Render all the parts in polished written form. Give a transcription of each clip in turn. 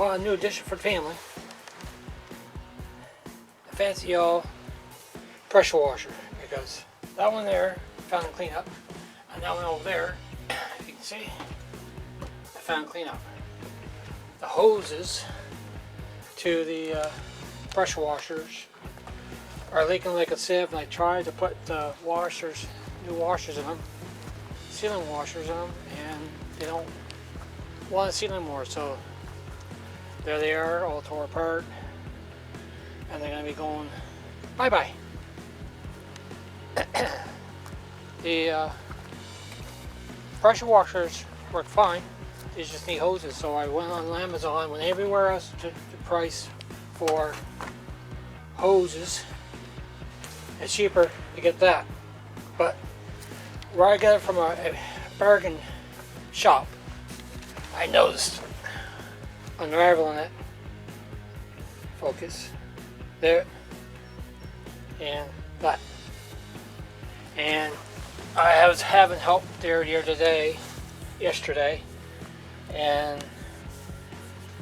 bought a new addition for the family. A fancy old pressure washer, because that one there found and clean up, and that one over there, you can see, I found and clean up. The hoses to the pressure washers are leaking like a sieve, and I tried to put washers, new washers in them, sealing washers in them, and they don't want to seal anymore. So there they are, all tore apart, and they're going to be going bye-bye. The pressure washers work fine. They just need hoses. So I went on Amazon, went everywhere else to the price for hoses. It's cheaper to get that. But where I got it from a bargain shop, I noticed unraveling it. Focus. There. And that. And I was having help there today, yesterday, and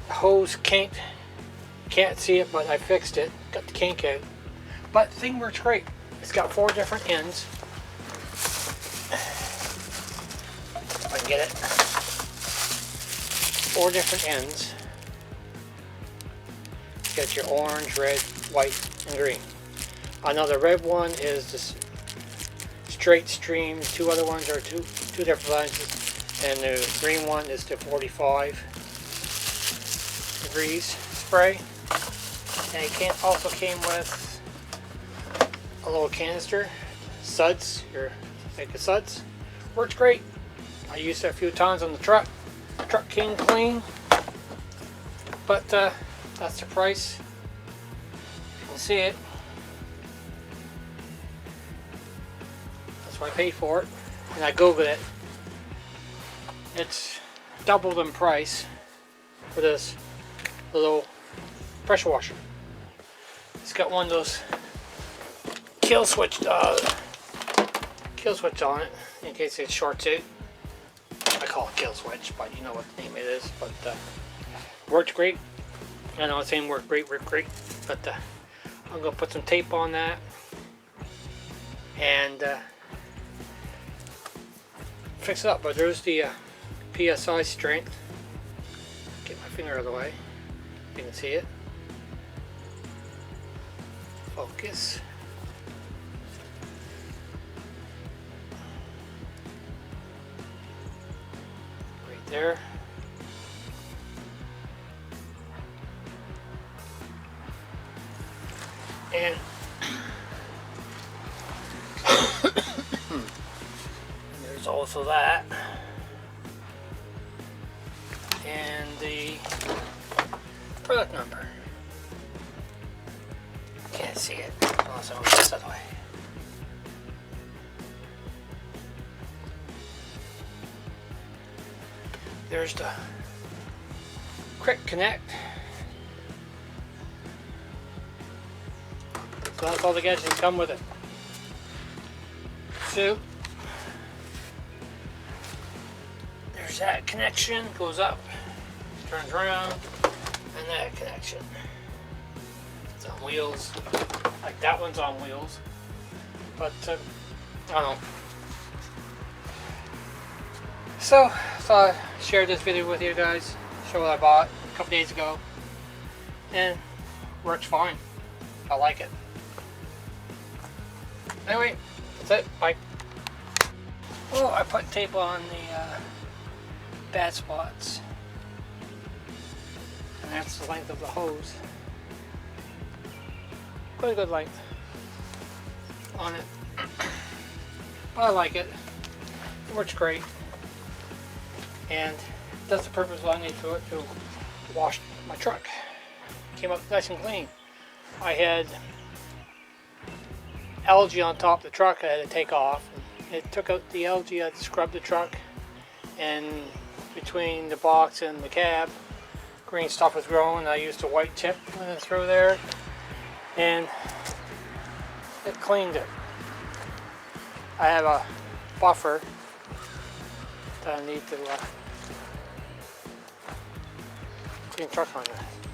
the hose can't see it, but I fixed it, got the kink out. But the thing works great. It's got 4 different ends. If I can get it. 4 different ends. You got your orange, red, white, and green. I know the red one is this straight stream. 2 other ones are two different lenses, and the green one is the 45 degrees spray. And it also came with a little canister, suds, your make of suds. Works great. I used it a few times on the truck. The truck came clean, but that's the price. You can see it. That's what I paid for it, and I googled it. It's doubled in price for this little pressure washer. It's got one of those kill switch on it in case it shorts out. I call it kill switch, but you know what the name it is. But works great. I know it's saying work great, but I'm gonna put some tape on that and fix it up. But there's the PSI strength. Get my finger out of the way. You can see it. Focus. Right there. And there's also that. And the product number. Can't see it. Also, this other way. There's the quick connect. So that's all the gadgets that come with it. So there's that connection, goes up, turns around, and that connection. It's on wheels. Like that one's on wheels. But I don't know. So thought I'd share this video with you guys, show what I bought a couple days ago, and works fine. I like it. Anyway, that's it. Bye. Oh, I put tape on the bad spots, and that's the length of the hose. Quite a good length on it, but I like it. It works great, and that's the purpose I need to it, to wash my truck. Came up nice and clean. I had algae on top of the truck I had to take off. It took out the algae. I had to scrub the truck, and between the box and the cab, green stuff was growing. I used a white tip through there, and it cleaned it. I have a buffer that I need to 13 truck on there.